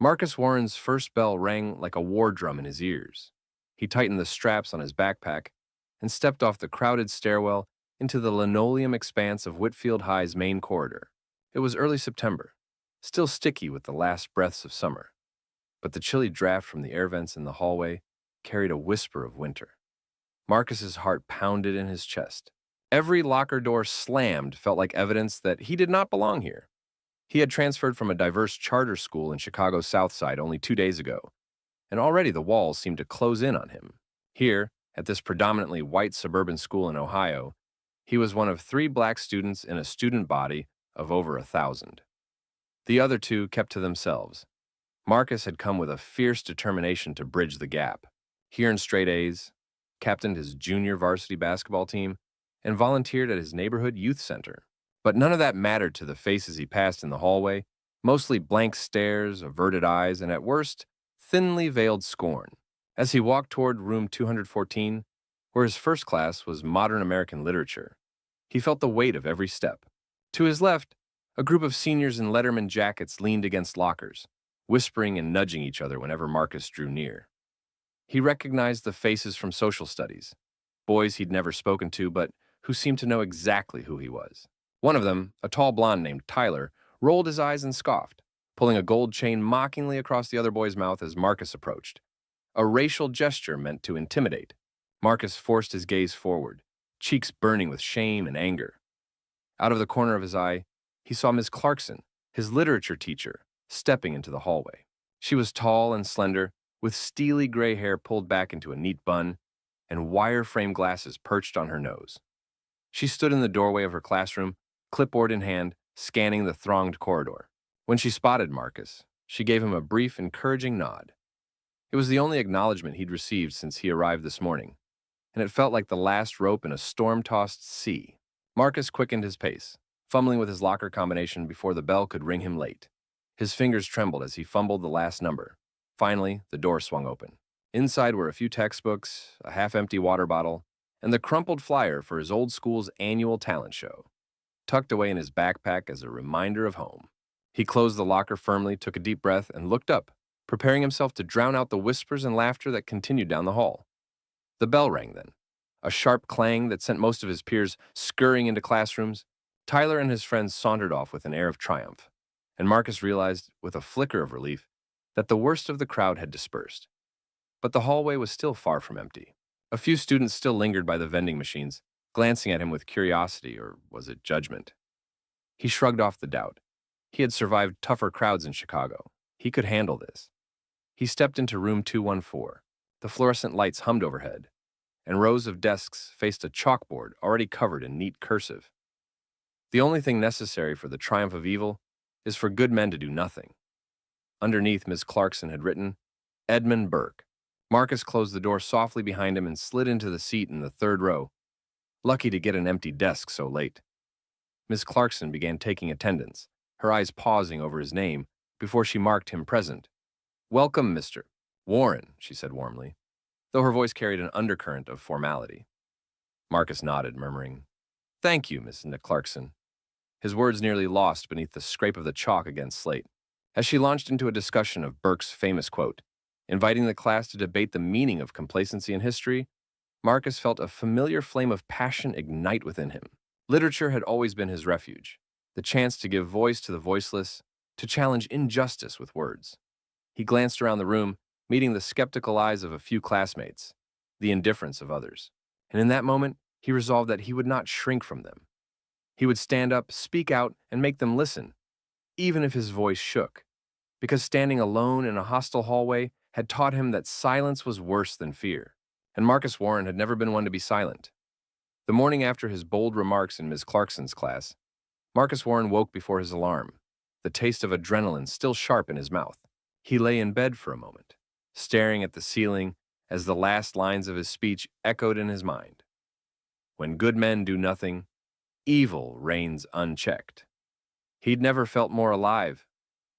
Marcus Warren's first bell rang like a war drum in his ears. He tightened the straps on his backpack and stepped off the crowded stairwell into the linoleum expanse of Whitfield High's main corridor. It was early September, still sticky with the last breaths of summer, but the chilly draft from the air vents in the hallway carried a whisper of winter. Marcus's heart pounded in his chest. Every locker door slammed felt like evidence that he did not belong here. He had transferred from a diverse charter school in Chicago's South Side only 2 days ago, and already the walls seemed to close in on him. Here, at this predominantly white suburban school in Ohio, he was one of 3 black students in a student body of over 1,000. The other two kept to themselves. Marcus had come with a fierce determination to bridge the gap. He earned straight A's, captained his junior varsity basketball team, and volunteered at his neighborhood youth center. But none of that mattered to the faces he passed in the hallway, mostly blank stares, averted eyes, and at worst, thinly veiled scorn. As he walked toward room 214, where his first class was modern American literature, he felt the weight of every step. To his left, a group of seniors in Letterman jackets leaned against lockers, whispering and nudging each other whenever Marcus drew near. He recognized the faces from social studies, boys he'd never spoken to but who seemed to know exactly who he was. One of them, a tall blonde named Tyler, rolled his eyes and scoffed, pulling a gold chain mockingly across the other boy's mouth as Marcus approached. A racial gesture meant to intimidate. Marcus forced his gaze forward, cheeks burning with shame and anger. Out of the corner of his eye, he saw Miss Clarkson, his literature teacher, stepping into the hallway. She was tall and slender, with steely gray hair pulled back into a neat bun and wire-frame glasses perched on her nose. She stood in the doorway of her classroom, clipboard in hand, scanning the thronged corridor. When she spotted Marcus, she gave him a brief, encouraging nod. It was the only acknowledgement he'd received since he arrived this morning, and it felt like the last rope in a storm-tossed sea. Marcus quickened his pace, fumbling with his locker combination before the bell could ring him late. His fingers trembled as he fumbled the last number. Finally, the door swung open. Inside were a few textbooks, a half-empty water bottle, and the crumpled flyer for his old school's annual talent show, tucked away in his backpack as a reminder of home. He closed the locker firmly, took a deep breath, and looked up, preparing himself to drown out the whispers and laughter that continued down the hall. The bell rang then, a sharp clang that sent most of his peers scurrying into classrooms. Tyler and his friends sauntered off with an air of triumph, and Marcus realized, with a flicker of relief, that the worst of the crowd had dispersed. But the hallway was still far from empty. A few students still lingered by the vending machines, glancing at him with curiosity, or was it judgment? He shrugged off the doubt. He had survived tougher crowds in Chicago. He could handle this. He stepped into room 214. The fluorescent lights hummed overhead, and rows of desks faced a chalkboard already covered in neat cursive. The only thing necessary for the triumph of evil is for good men to do nothing. Underneath, Miss Clarkson had written, Edmund Burke. Marcus closed the door softly behind him and slid into the seat in the third row, lucky to get an empty desk so late. Miss Clarkson began taking attendance, her eyes pausing over his name before she marked him present. Welcome, Mr. Warren, she said warmly, though her voice carried an undercurrent of formality. Marcus nodded, murmuring, Thank you, Miss Clarkson, his words nearly lost beneath the scrape of the chalk against slate. As she launched into a discussion of Burke's famous quote, inviting the class to debate the meaning of complacency in history, Marcus felt a familiar flame of passion ignite within him. Literature had always been his refuge, the chance to give voice to the voiceless, to challenge injustice with words. He glanced around the room, meeting the skeptical eyes of a few classmates, the indifference of others. And in that moment, he resolved that he would not shrink from them. He would stand up, speak out, and make them listen, even if his voice shook, because standing alone in a hostile hallway had taught him that silence was worse than fear. And Marcus Warren had never been one to be silent. The morning after his bold remarks in Miss Clarkson's class, Marcus Warren woke before his alarm, the taste of adrenaline still sharp in his mouth. He lay in bed for a moment, staring at the ceiling as the last lines of his speech echoed in his mind. When good men do nothing, evil reigns unchecked. He'd never felt more alive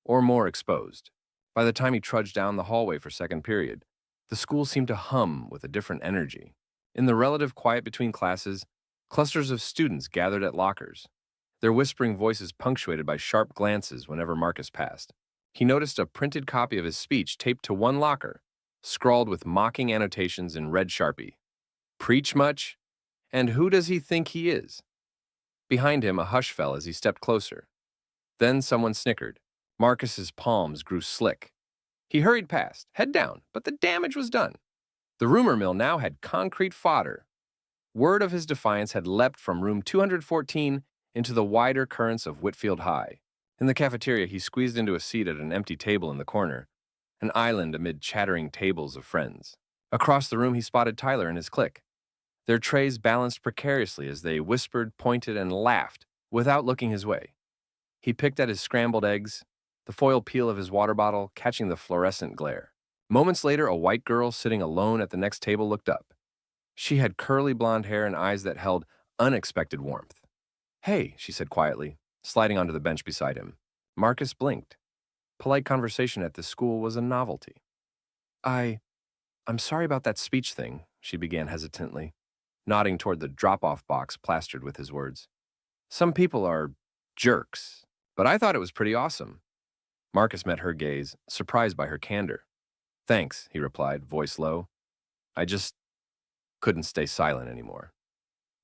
or more exposed. By the time he trudged down the hallway for second period, the school seemed to hum with a different energy. In the relative quiet between classes, clusters of students gathered at lockers, their whispering voices punctuated by sharp glances whenever Marcus passed. He noticed a printed copy of his speech taped to one locker, scrawled with mocking annotations in red Sharpie. Preach much? And who does he think he is? Behind him, a hush fell as he stepped closer. Then someone snickered. Marcus's palms grew slick. He hurried past, head down, but the damage was done. The rumor mill now had concrete fodder. Word of his defiance had leapt from room 214 into the wider currents of Whitfield High. In the cafeteria, he squeezed into a seat at an empty table in the corner, an island amid chattering tables of friends. Across the room, he spotted Tyler and his clique. Their trays balanced precariously as they whispered, pointed, and laughed without looking his way. He picked at his scrambled eggs, the foil peel of his water bottle catching the fluorescent glare. Moments later, a white girl sitting alone at the next table looked up. She had curly blonde hair and eyes that held unexpected warmth. "Hey," she said quietly, sliding onto the bench beside him. Marcus blinked. Polite conversation at this school was a novelty. I'm sorry about that speech thing," she began hesitantly, nodding toward the drop-off box plastered with his words. "Some people are jerks, but I thought it was pretty awesome." Marcus met her gaze, surprised by her candor. "Thanks," he replied, voice low. "I just couldn't stay silent anymore."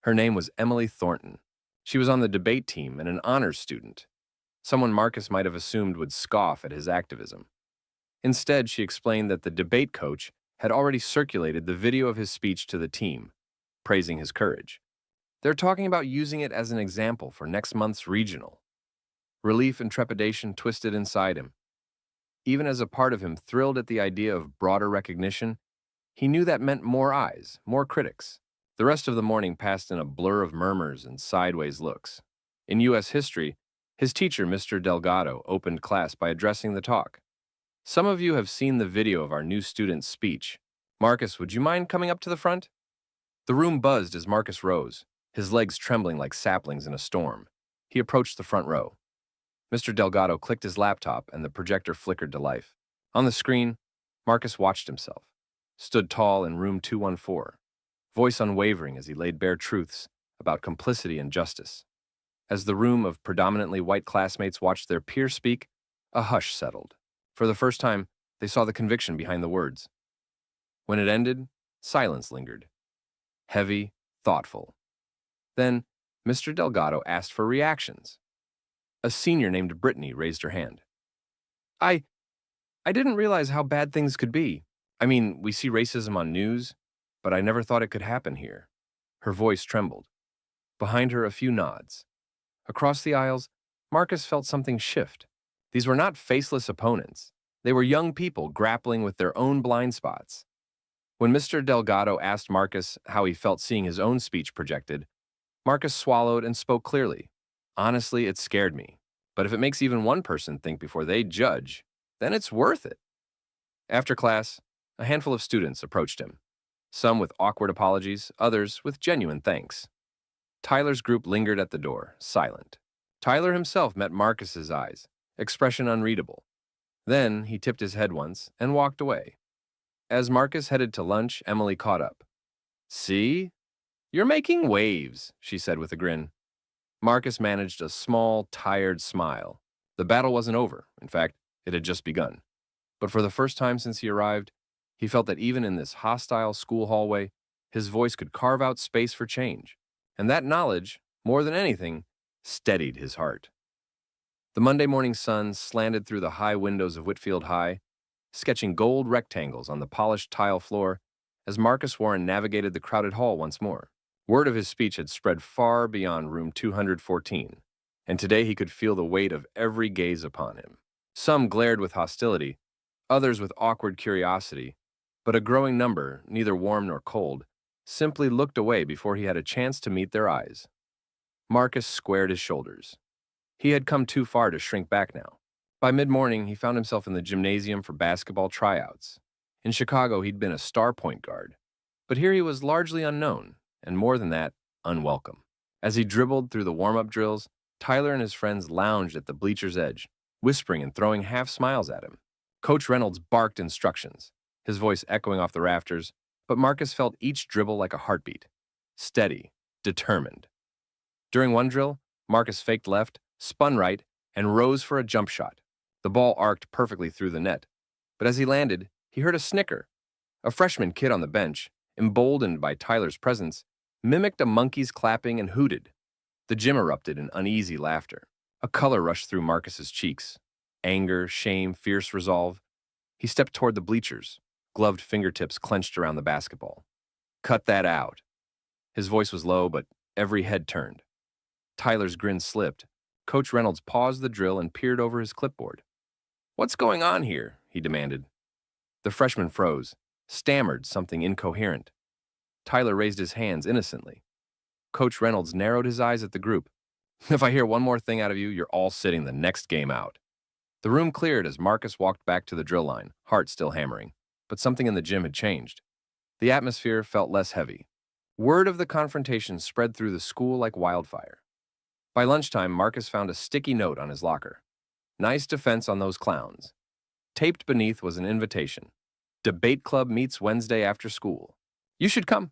Her name was Emily Thornton. She was on the debate team and an honors student, someone Marcus might have assumed would scoff at his activism. Instead, she explained that the debate coach had already circulated the video of his speech to the team, praising his courage. They're talking about using it as an example for next month's regional. Relief and trepidation twisted inside him. Even as a part of him thrilled at the idea of broader recognition, he knew that meant more eyes, more critics. The rest of the morning passed in a blur of murmurs and sideways looks. In U.S. history, his teacher, Mr. Delgado, opened class by addressing the talk. "Some of you have seen the video of our new student's speech. Marcus, would you mind coming up to the front?" The room buzzed as Marcus rose, his legs trembling like saplings in a storm. He approached the front row. Mr. Delgado clicked his laptop and the projector flickered to life. On the screen, Marcus watched himself, stood tall in room 214, voice unwavering as he laid bare truths about complicity and justice. As the room of predominantly white classmates watched their peer speak, a hush settled. For the first time, they saw the conviction behind the words. When it ended, silence lingered. Heavy, thoughtful. Then, Mr. Delgado asked for reactions. A senior named Brittany raised her hand. I didn't realize how bad things could be. I mean, we see racism on news, but I never thought it could happen here." Her voice trembled. Behind her, a few nods. Across the aisles, Marcus felt something shift. These were not faceless opponents. They were young people grappling with their own blind spots. When Mr. Delgado asked Marcus how he felt seeing his own speech projected, Marcus swallowed and spoke clearly. "Honestly, it scared me. But if it makes even one person think before they judge, then it's worth it." After class, a handful of students approached him, some with awkward apologies, others with genuine thanks. Tyler's group lingered at the door, silent. Tyler himself met Marcus's eyes, expression unreadable. Then he tipped his head once and walked away. As Marcus headed to lunch, Emily caught up. "See? You're making waves," she said with a grin. Marcus managed a small, tired smile. The battle wasn't over. In fact, it had just begun. But for the first time since he arrived, he felt that even in this hostile school hallway, his voice could carve out space for change. And that knowledge, more than anything, steadied his heart. The Monday morning sun slanted through the high windows of Whitfield High, sketching gold rectangles on the polished tile floor as Marcus Warren navigated the crowded hall once more. Word of his speech had spread far beyond room 214, and today he could feel the weight of every gaze upon him. Some glared with hostility, others with awkward curiosity, but a growing number, neither warm nor cold, simply looked away before he had a chance to meet their eyes. Marcus squared his shoulders. He had come too far to shrink back now. By mid-morning, he found himself in the gymnasium for basketball tryouts. In Chicago, he'd been a star point guard, but here he was largely unknown, and more than that, unwelcome. As he dribbled through the warm-up drills, Tyler and his friends lounged at the bleacher's edge, whispering and throwing half-smiles at him. Coach Reynolds barked instructions, his voice echoing off the rafters, but Marcus felt each dribble like a heartbeat. Steady, determined. During one drill, Marcus faked left, spun right, and rose for a jump shot. The ball arced perfectly through the net, but as he landed, he heard a snicker. A freshman kid on the bench, emboldened by Tyler's presence, mimicked a monkey's clapping and hooted. The gym erupted in uneasy laughter. A color rushed through Marcus's cheeks. Anger, shame, fierce resolve. He stepped toward the bleachers, gloved fingertips clenched around the basketball. Cut that out. His voice was low, but every head turned. Tyler's grin slipped. Coach Reynolds paused the drill and peered over his clipboard. "What's going on here?" he demanded. The freshman froze, stammered something incoherent. Tyler raised his hands innocently. Coach Reynolds narrowed his eyes at the group. "If I hear one more thing out of you, you're all sitting the next game out." The room cleared as Marcus walked back to the drill line, heart still hammering. But something in the gym had changed. The atmosphere felt less heavy. Word of the confrontation spread through the school like wildfire. By lunchtime, Marcus found a sticky note on his locker. "Nice defense on those clowns." Taped beneath was an invitation. "Debate club meets Wednesday after school. You should come."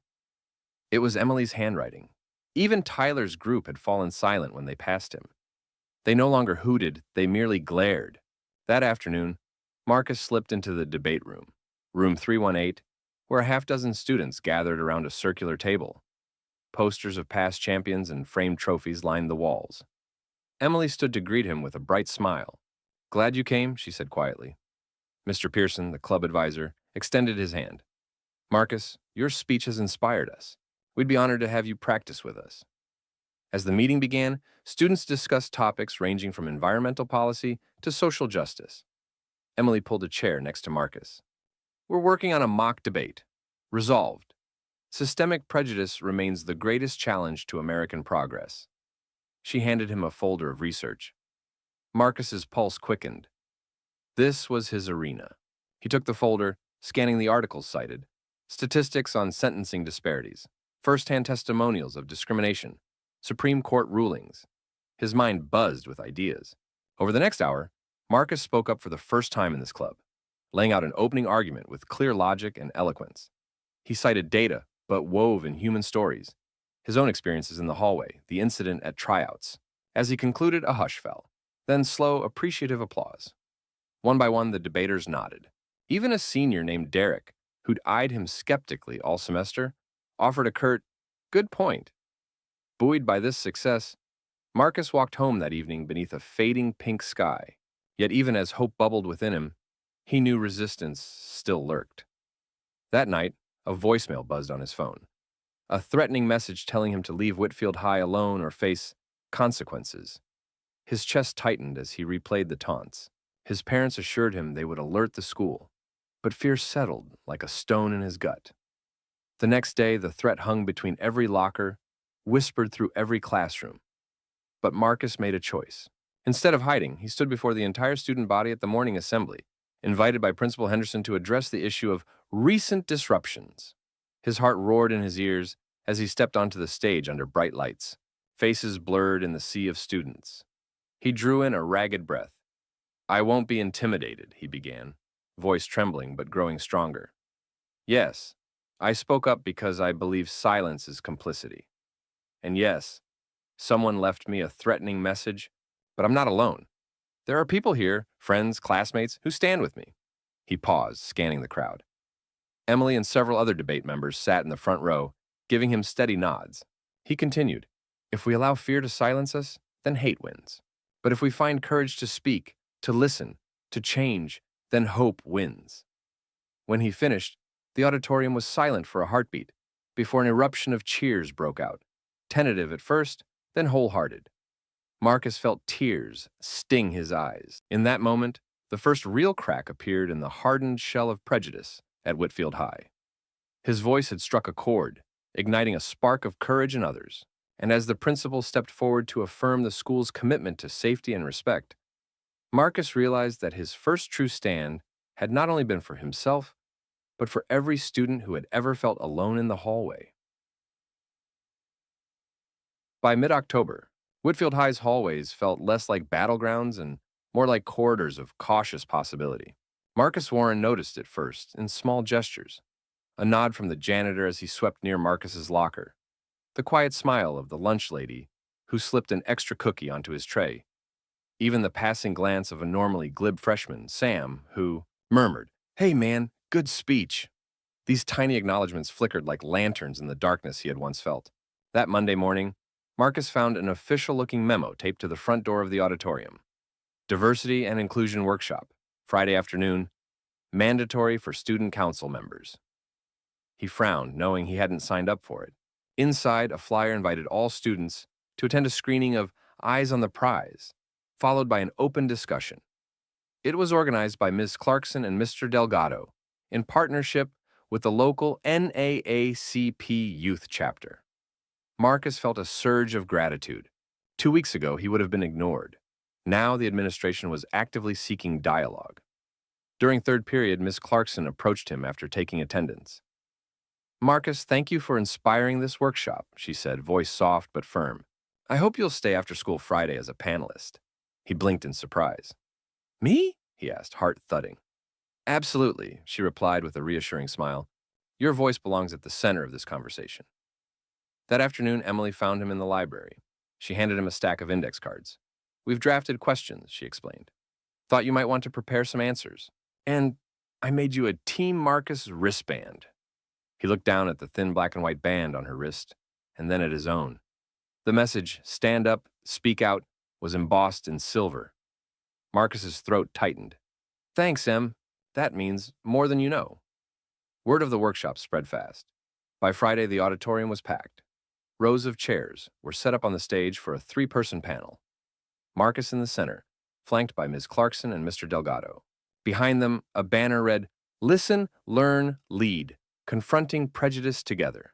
It was Emily's handwriting. Even Tyler's group had fallen silent when they passed him. They no longer hooted, they merely glared. That afternoon, Marcus slipped into the debate room, room 318, where a half-dozen students gathered around a circular table. Posters of past champions and framed trophies lined the walls. Emily stood to greet him with a bright smile. "Glad you came," she said quietly. Mr. Pearson, the club advisor, extended his hand. "Marcus, your speech has inspired us. We'd be honored to have you practice with us." As the meeting began, students discussed topics ranging from environmental policy to social justice. Emily pulled a chair next to Marcus. "We're working on a mock debate. Resolved. Systemic prejudice remains the greatest challenge to American progress." She handed him a folder of research. Marcus's pulse quickened. This was his arena. He took the folder, scanning the articles cited. Statistics on sentencing disparities, first-hand testimonials of discrimination, Supreme Court rulings. His mind buzzed with ideas. Over the next hour, Marcus spoke up for the first time in this club, laying out an opening argument with clear logic and eloquence. He cited data, but wove in human stories, his own experiences in the hallway, the incident at tryouts. As he concluded, a hush fell, then slow, appreciative applause. One by one, the debaters nodded. Even a senior named Derek, who'd eyed him skeptically all semester, offered a curt, "Good point." Buoyed by this success, Marcus walked home that evening beneath a fading pink sky. Yet even as hope bubbled within him, he knew resistance still lurked. That night, a voicemail buzzed on his phone. A threatening message telling him to leave Whitfield High alone or face consequences. His chest tightened as he replayed the taunts. His parents assured him they would alert the school, but fear settled like a stone in his gut. The next day, the threat hung between every locker, whispered through every classroom. But Marcus made a choice. Instead of hiding, he stood before the entire student body at the morning assembly, invited by Principal Henderson to address the issue of recent disruptions. His heart roared in his ears as he stepped onto the stage under bright lights, faces blurred in the sea of students. He drew in a ragged breath. "I won't be intimidated," he began, voice trembling but growing stronger. "Yes, I spoke up because I believe silence is complicity. And yes, someone left me a threatening message, but I'm not alone. There are people here, friends, classmates, who stand with me." He paused, scanning the crowd. Emily and several other debate members sat in the front row, giving him steady nods. He continued, "If we allow fear to silence us, then hate wins. But if we find courage to speak, to listen, to change, then hope wins." When he finished, the auditorium was silent for a heartbeat, before an eruption of cheers broke out, tentative at first, then wholehearted. Marcus felt tears sting his eyes. In that moment, the first real crack appeared in the hardened shell of prejudice at Whitfield High. His voice had struck a chord, igniting a spark of courage in others. And as the principal stepped forward to affirm the school's commitment to safety and respect, Marcus realized that his first true stand had not only been for himself, but for every student who had ever felt alone in the hallway. By mid-October, Whitfield High's hallways felt less like battlegrounds and more like corridors of cautious possibility. Marcus Warren noticed it first, in small gestures. A nod from the janitor as he swept near Marcus's locker. The quiet smile of the lunch lady who slipped an extra cookie onto his tray. Even the passing glance of a normally glib freshman, Sam, who murmured, "Hey man, good speech." These tiny acknowledgments flickered like lanterns in the darkness he had once felt. That Monday morning, Marcus found an official-looking memo taped to the front door of the auditorium. Diversity and Inclusion Workshop, Friday afternoon, mandatory for student council members. He frowned, knowing he hadn't signed up for it. Inside, a flyer invited all students to attend a screening of Eyes on the Prize, followed by an open discussion. It was organized by Ms. Clarkson and Mr. Delgado in partnership with the local NAACP youth chapter. Marcus felt a surge of gratitude. 2 weeks ago, he would have been ignored. Now the administration was actively seeking dialogue. During third period, Ms. Clarkson approached him after taking attendance. "Marcus, thank you for inspiring this workshop," she said, voice soft but firm. "I hope you'll stay after school Friday as a panelist." He blinked in surprise. "Me?" he asked, heart thudding. "Absolutely," she replied with a reassuring smile. "Your voice belongs at the center of this conversation." That afternoon, Emily found him in the library. She handed him a stack of index cards. "We've drafted questions," she explained. "Thought you might want to prepare some answers. And I made you a Team Marcus wristband." He looked down at the thin black and white band on her wrist, and then at his own. The message, "Stand up, speak out," was embossed in silver. Marcus's throat tightened. "Thanks, Em. That means more than you know." Word of the workshop spread fast. By Friday, the auditorium was packed. Rows of chairs were set up on the stage for a 3-person panel. Marcus in the center, flanked by Ms. Clarkson and Mr. Delgado. Behind them, a banner read, "Listen, Learn, Lead, Confronting Prejudice Together."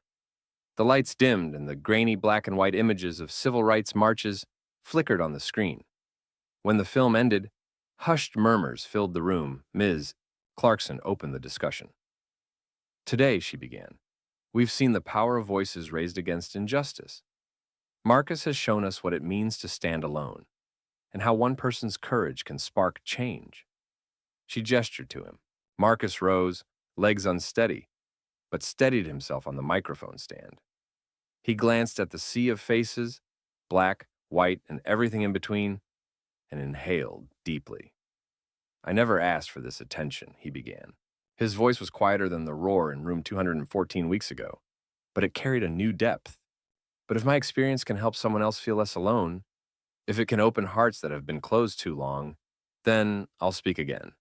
The lights dimmed and the grainy black and white images of civil rights marches flickered on the screen. When the film ended, hushed murmurs filled the room. Ms. Clarkson opened the discussion. "Today," she began, "we've seen the power of voices raised against injustice. Marcus has shown us what it means to stand alone, and how one person's courage can spark change." She gestured to him. Marcus rose, legs unsteady, but steadied himself on the microphone stand. He glanced at the sea of faces, black, white, and everything in between, and inhaled deeply. "I never asked for this attention," he began. His voice was quieter than the roar in room 214 weeks ago, but it carried a new depth. "But if my experience can help someone else feel less alone, if it can open hearts that have been closed too long, then I'll speak again."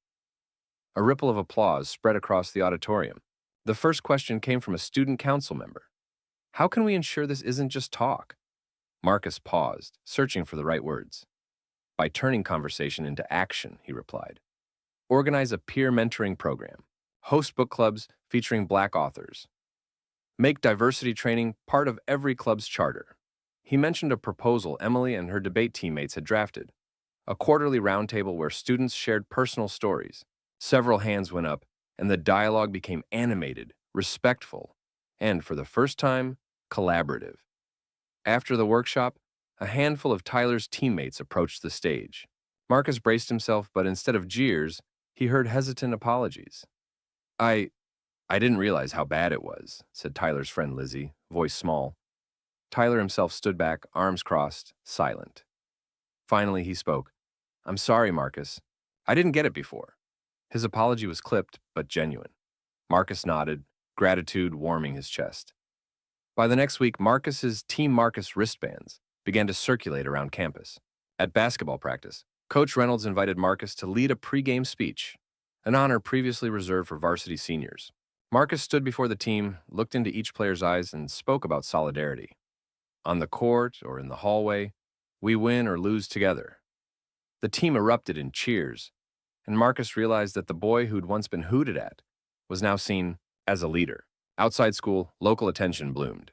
A ripple of applause spread across the auditorium. The first question came from a student council member. "How can we ensure this isn't just talk?" Marcus paused, searching for the right words. "By turning conversation into action," he replied. "Organize a peer mentoring program. Host book clubs featuring Black authors. Make diversity training part of every club's charter." He mentioned a proposal Emily and her debate teammates had drafted, a quarterly roundtable where students shared personal stories. Several hands went up, and the dialogue became animated, respectful, and, for the first time, collaborative. After the workshop, a handful of Tyler's teammates approached the stage. Marcus braced himself, but instead of jeers, he heard hesitant apologies. I didn't realize how bad it was," said Tyler's friend Lizzie, voice small. Tyler himself stood back, arms crossed, silent. Finally, he spoke. "I'm sorry, Marcus. I didn't get it before." His apology was clipped, but genuine. Marcus nodded, gratitude warming his chest. By the next week, Marcus's Team Marcus wristbands began to circulate around campus. At basketball practice, Coach Reynolds invited Marcus to lead a pregame speech, an honor previously reserved for varsity seniors. Marcus stood before the team, looked into each player's eyes, and spoke about solidarity. "On the court or in the hallway, we win or lose together." The team erupted in cheers, and Marcus realized that the boy who'd once been hooted at was now seen as a leader. Outside school, local attention bloomed.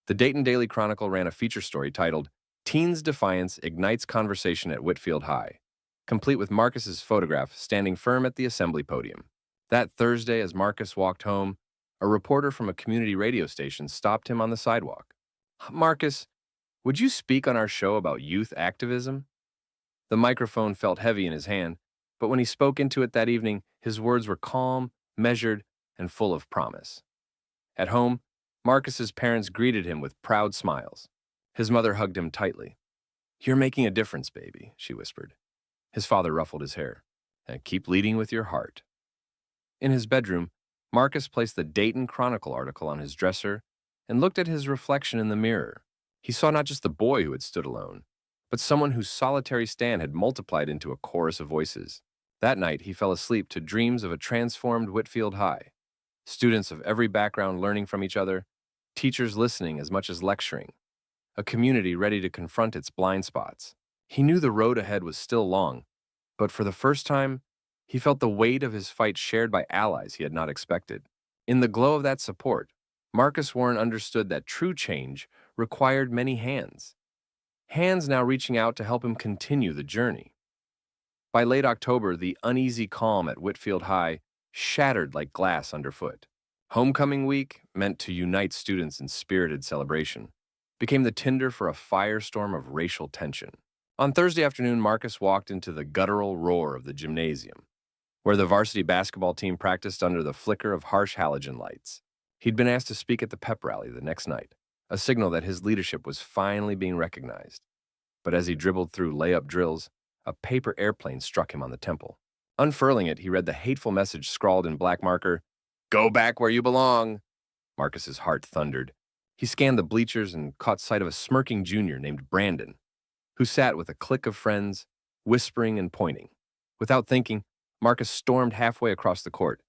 The Dayton Daily Chronicle ran a feature story titled, "Teens' Defiance Ignites Conversation at Whitfield High," complete with Marcus's photograph standing firm at the assembly podium. That Thursday, as Marcus walked home, a reporter from a community radio station stopped him on the sidewalk. "Marcus, would you speak on our show about youth activism?" The microphone felt heavy in his hand, but when he spoke into it that evening, his words were calm, measured, and full of promise. At home, Marcus's parents greeted him with proud smiles. His mother hugged him tightly. "You're making a difference, baby," she whispered. His father ruffled his hair. And keep leading with your heart. In his bedroom, Marcus placed the Dayton Chronicle article on his dresser and looked at his reflection in the mirror. He saw not just the boy who had stood alone, but someone whose solitary stand had multiplied into a chorus of voices. That night, he fell asleep to dreams of a transformed Whitfield High. Students of every background learning from each other, teachers listening as much as lecturing, a community ready to confront its blind spots. He knew the road ahead was still long, but for the first time, he felt the weight of his fight shared by allies he had not expected. In the glow of that support, Marcus Warren understood that true change required many hands. Hands now reaching out to help him continue the journey. By late October, the uneasy calm at Whitfield High shattered like glass underfoot. Homecoming week, meant to unite students in spirited celebration, became the tinder for a firestorm of racial tension. On Thursday afternoon, Marcus walked into the guttural roar of the gymnasium, where the varsity basketball team practiced under the flicker of harsh halogen lights. He'd been asked to speak at the pep rally the next night, a signal that his leadership was finally being recognized. But as he dribbled through layup drills, a paper airplane struck him on the temple. Unfurling it, he read the hateful message scrawled in black marker, "Go back where you belong." Marcus's heart thundered. He scanned the bleachers and caught sight of a smirking junior named Brandon, who sat with a clique of friends, whispering and pointing. Without thinking, Marcus stormed halfway across the court,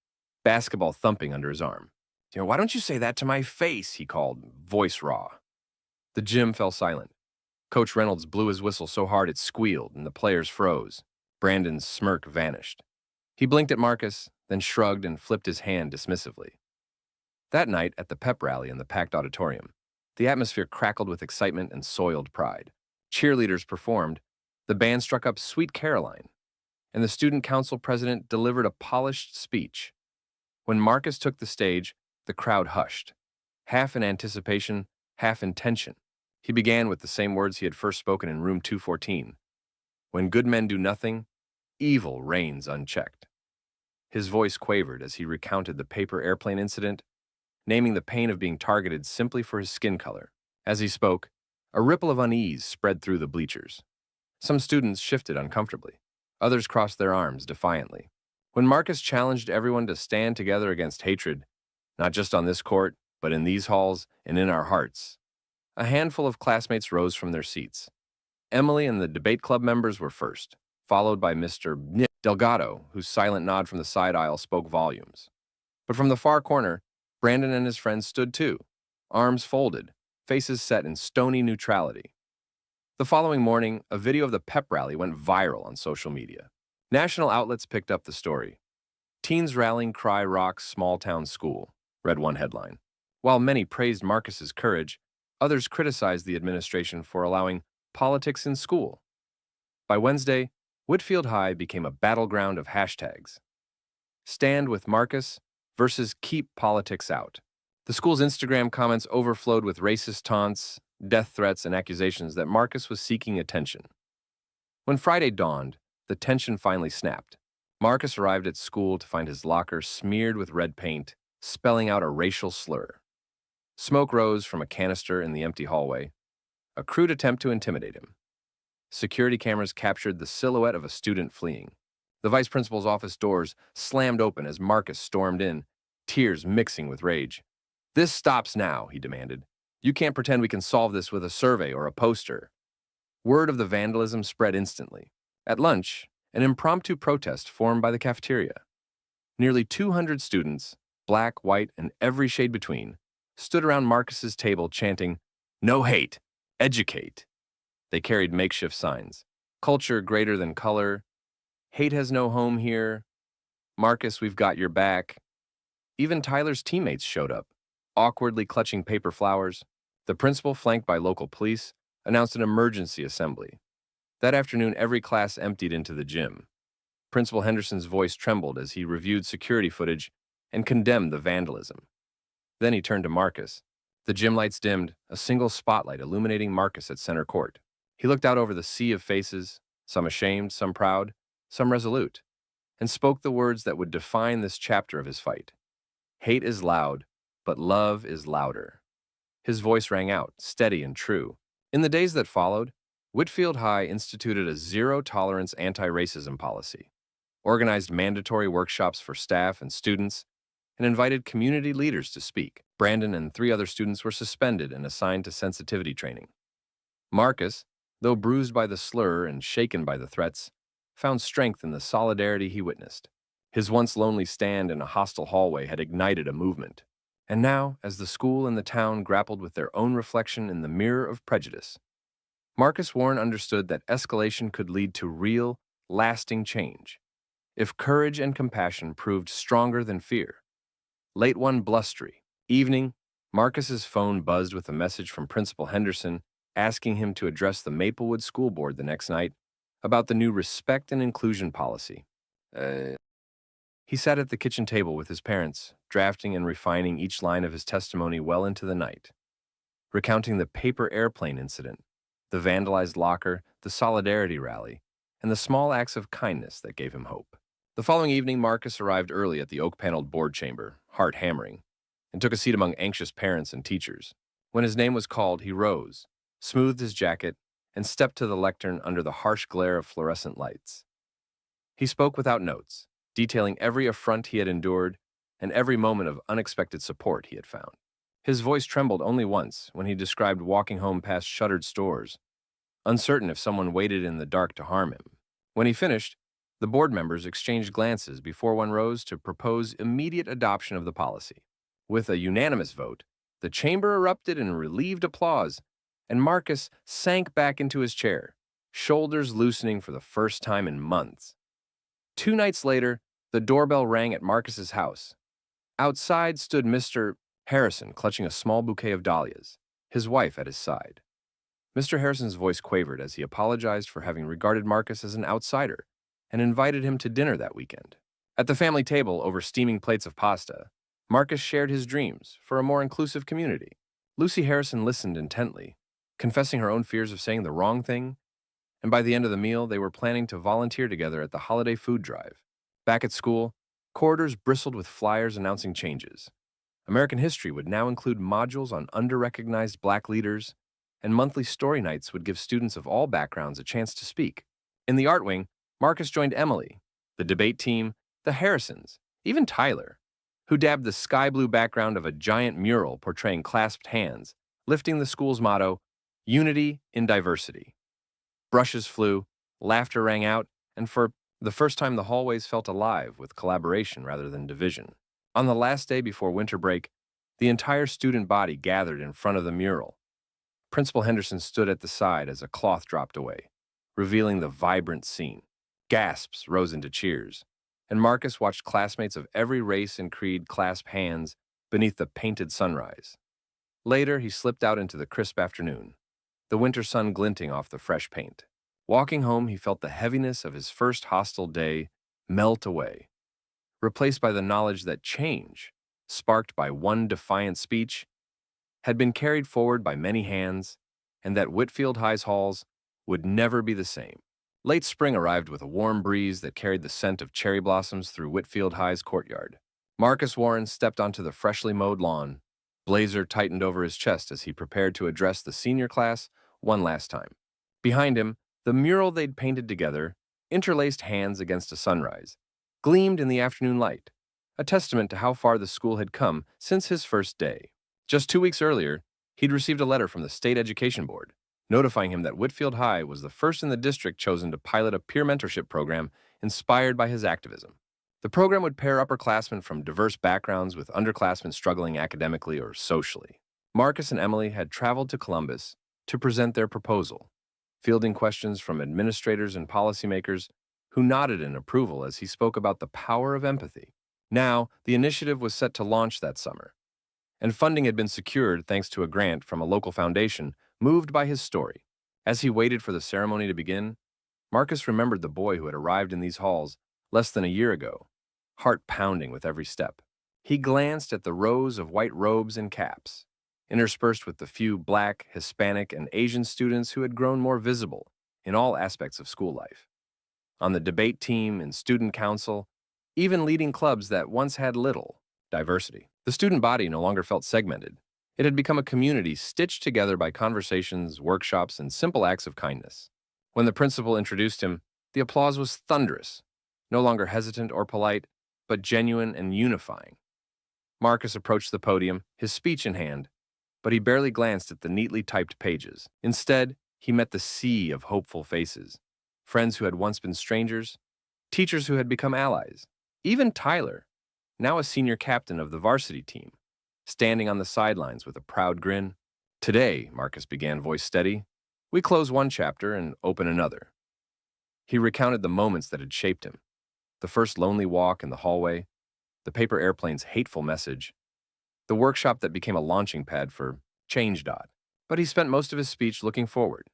basketball thumping under his arm. Why don't you say that to my face?" he called, voice raw. The gym fell silent. Coach Reynolds blew his whistle so hard it squealed, and the players froze. Brandon's smirk vanished. He blinked at Marcus, then shrugged and flipped his hand dismissively. That night, at the pep rally in the packed auditorium, the atmosphere crackled with excitement and soiled pride. Cheerleaders performed, the band struck up Sweet Caroline, and the student council president delivered a polished speech. When Marcus took the stage, the crowd hushed, half in anticipation, half in tension. He began with the same words he had first spoken in room 214. "When good men do nothing, evil reigns unchecked." His voice quavered as he recounted the paper airplane incident, naming the pain of being targeted simply for his skin color. As he spoke, a ripple of unease spread through the bleachers. Some students shifted uncomfortably. Others crossed their arms defiantly. When Marcus challenged everyone to stand together against hatred, not just on this court, but in these halls and in our hearts, a handful of classmates rose from their seats. Emily and the debate club members were first, followed by Mr. Nick Delgado, whose silent nod from the side aisle spoke volumes. But from the far corner, Brandon and his friends stood too, arms folded, faces set in stony neutrality. The following morning, a video of the pep rally went viral on social media. National outlets picked up the story. "Teens rallying cry rocks small-town school," read one headline. While many praised Marcus's courage, others criticized the administration for allowing politics in school. By Wednesday, Whitfield High became a battleground of hashtags. Stand with Marcus versus keep politics out. The school's Instagram comments overflowed with racist taunts, death threats, and accusations that Marcus was seeking attention. When Friday dawned, the tension finally snapped. Marcus arrived at school to find his locker smeared with red paint, spelling out a racial slur. Smoke rose from a canister in the empty hallway, a crude attempt to intimidate him. Security cameras captured the silhouette of a student fleeing. The vice principal's office doors slammed open as Marcus stormed in, tears mixing with rage. "This stops now," he demanded. "You can't pretend we can solve this with a survey or a poster." Word of the vandalism spread instantly. At lunch, an impromptu protest formed by the cafeteria. Nearly 200 students, black, white, and every shade between, stood around Marcus's table chanting, "No hate, educate." They carried makeshift signs. "Culture greater than color," "Hate has no home here," "Marcus, we've got your back." Even Tyler's teammates showed up, awkwardly clutching paper flowers. The principal, flanked by local police, announced an emergency assembly. That afternoon, every class emptied into the gym. Principal Henderson's voice trembled as he reviewed security footage and condemned the vandalism. Then he turned to Marcus. The gym lights dimmed, a single spotlight illuminating Marcus at center court. He looked out over the sea of faces, some ashamed, some proud, some resolute, and spoke the words that would define this chapter of his fight. "Hate is loud, but love is louder." His voice rang out, steady and true. In the days that followed, Whitfield High instituted a zero-tolerance anti-racism policy, organized mandatory workshops for staff and students, and invited community leaders to speak. Brandon and 3 other students were suspended and assigned to sensitivity training. Marcus, though bruised by the slur and shaken by the threats, found strength in the solidarity he witnessed. His once lonely stand in a hostile hallway had ignited a movement. And now, as the school and the town grappled with their own reflection in the mirror of prejudice, Marcus Warren understood that escalation could lead to real, lasting change if courage and compassion proved stronger than fear. Late one blustery evening, Marcus's phone buzzed with a message from Principal Henderson asking him to address the Maplewood School Board the next night about the new respect and inclusion policy. He sat at the kitchen table with his parents, drafting and refining each line of his testimony well into the night, recounting the paper airplane incident, the vandalized locker, the solidarity rally, and the small acts of kindness that gave him hope. The following evening, Marcus arrived early at the oak-paneled board chamber, heart hammering, and took a seat among anxious parents and teachers. When his name was called, he rose, smoothed his jacket, and stepped to the lectern under the harsh glare of fluorescent lights. He spoke without notes, detailing every affront he had endured and every moment of unexpected support he had found. His voice trembled only once when he described walking home past shuttered stores, uncertain if someone waited in the dark to harm him. When he finished, the board members exchanged glances before one rose to propose immediate adoption of the policy. With a unanimous vote, the chamber erupted in relieved applause, and Marcus sank back into his chair, shoulders loosening for the first time in months. 2 nights later, the doorbell rang at Marcus's house. Outside stood Mr. Harrison, clutching a small bouquet of dahlias, his wife at his side. Mr. Harrison's voice quavered as he apologized for having regarded Marcus as an outsider and invited him to dinner that weekend. At the family table, over steaming plates of pasta, Marcus shared his dreams for a more inclusive community. Lucy Harrison listened intently, confessing her own fears of saying the wrong thing, and by the end of the meal, they were planning to volunteer together at the holiday food drive. Back at school, corridors bristled with flyers announcing changes. American history would now include modules on under-recognized Black leaders, and monthly story nights would give students of all backgrounds a chance to speak. In the art wing, Marcus joined Emily, the debate team, the Harrisons, even Tyler, who dabbed the sky blue background of a giant mural portraying clasped hands, lifting the school's motto, Unity in Diversity. Brushes flew, laughter rang out, and for the first time the hallways felt alive with collaboration rather than division. On the last day before winter break, the entire student body gathered in front of the mural. Principal Henderson stood at the side as a cloth dropped away, revealing the vibrant scene. Gasps rose into cheers, and Marcus watched classmates of every race and creed clasp hands beneath the painted sunrise. Later, he slipped out into the crisp afternoon, the winter sun glinting off the fresh paint. Walking home, he felt the heaviness of his first hostile day melt away, replaced by the knowledge that change, sparked by one defiant speech, had been carried forward by many hands, and that Whitfield High's halls would never be the same. Late spring arrived with a warm breeze that carried the scent of cherry blossoms through Whitfield High's courtyard. Marcus Warren stepped onto the freshly mowed lawn, blazer tightened over his chest as he prepared to address the senior class one last time. Behind him, the mural they'd painted together, interlaced hands against a sunrise, gleamed in the afternoon light, a testament to how far the school had come since his first day. Just 2 weeks earlier, he'd received a letter from the State Education Board, notifying him that Whitfield High was the first in the district chosen to pilot a peer mentorship program inspired by his activism. The program would pair upperclassmen from diverse backgrounds with underclassmen struggling academically or socially. Marcus and Emily had traveled to Columbus to present their proposal, fielding questions from administrators and policymakers who nodded in approval as he spoke about the power of empathy. Now, the initiative was set to launch that summer, and funding had been secured thanks to a grant from a local foundation moved by his story. As he waited for the ceremony to begin, Marcus remembered the boy who had arrived in these halls less than a year ago, heart pounding with every step. He glanced at the rows of white robes and caps, interspersed with the few Black, Hispanic, and Asian students who had grown more visible in all aspects of school life. On the debate team and student council, even leading clubs that once had little diversity. The student body no longer felt segmented. It had become a community stitched together by conversations, workshops, and simple acts of kindness. When the principal introduced him, the applause was thunderous, no longer hesitant or polite, but genuine and unifying. Marcus approached the podium, his speech in hand, but he barely glanced at the neatly typed pages. Instead, he met the sea of hopeful faces, friends who had once been strangers, teachers who had become allies, even Tyler, now a senior captain of the varsity team, standing on the sidelines with a proud grin. Today, Marcus began, voice steady, we close one chapter and open another. He recounted the moments that had shaped him, the first lonely walk in the hallway, the paper airplane's hateful message, the workshop that became a launching pad for Change. But he spent most of his speech looking forward,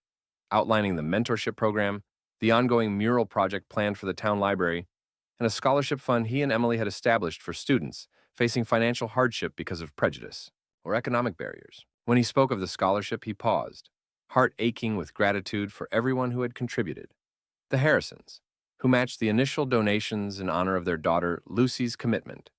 outlining the mentorship program, the ongoing mural project planned for the town library, and a scholarship fund he and Emily had established for students facing financial hardship because of prejudice or economic barriers. When he spoke of the scholarship, he paused, heart aching with gratitude for everyone who had contributed. The Harrisons, who matched the initial donations in honor of their daughter Lucy's commitment.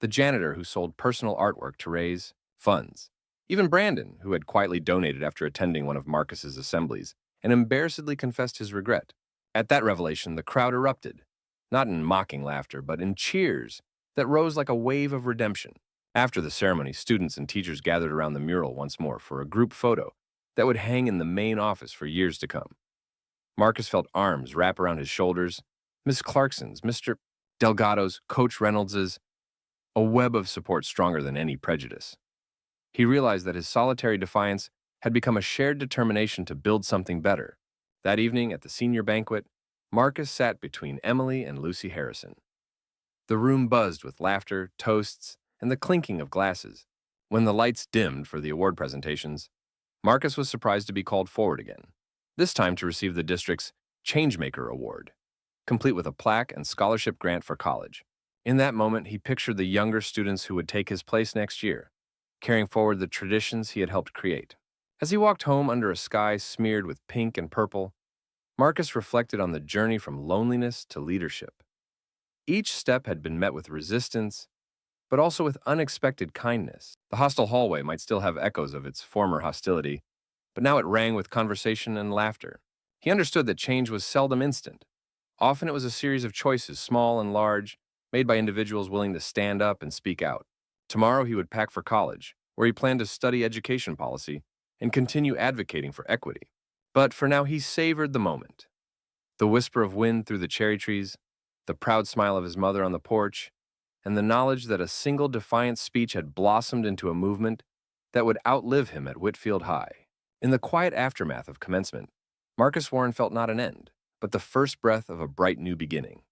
The janitor who sold personal artwork to raise funds. Even Brandon, who had quietly donated after attending one of Marcus's assemblies and embarrassedly confessed his regret. At that revelation, the crowd erupted, not in mocking laughter, but in cheers that rose like a wave of redemption. After the ceremony, students and teachers gathered around the mural once more for a group photo that would hang in the main office for years to come. Marcus felt arms wrap around his shoulders, Miss Clarkson's, Mr. Delgado's, Coach Reynolds's, a web of support stronger than any prejudice. He realized that his solitary defiance had become a shared determination to build something better. That evening at the senior banquet, Marcus sat between Emily and Lucy Harrison. The room buzzed with laughter, toasts, and the clinking of glasses. When the lights dimmed for the award presentations, Marcus was surprised to be called forward again, this time to receive the district's Changemaker Award, complete with a plaque and scholarship grant for college. In that moment, he pictured the younger students who would take his place next year, carrying forward the traditions he had helped create. As he walked home under a sky smeared with pink and purple, Marcus reflected on the journey from loneliness to leadership. Each step had been met with resistance, but also with unexpected kindness. The hostel hallway might still have echoes of its former hostility, but now it rang with conversation and laughter. He understood that change was seldom instant. Often it was a series of choices, small and large, made by individuals willing to stand up and speak out. Tomorrow he would pack for college, where he planned to study education policy and continue advocating for equity. But for now he savored the moment. The whisper of wind through the cherry trees, the proud smile of his mother on the porch, and the knowledge that a single defiant speech had blossomed into a movement that would outlive him at Whitfield High. In the quiet aftermath of commencement, Marcus Warren felt not an end, but the first breath of a bright new beginning.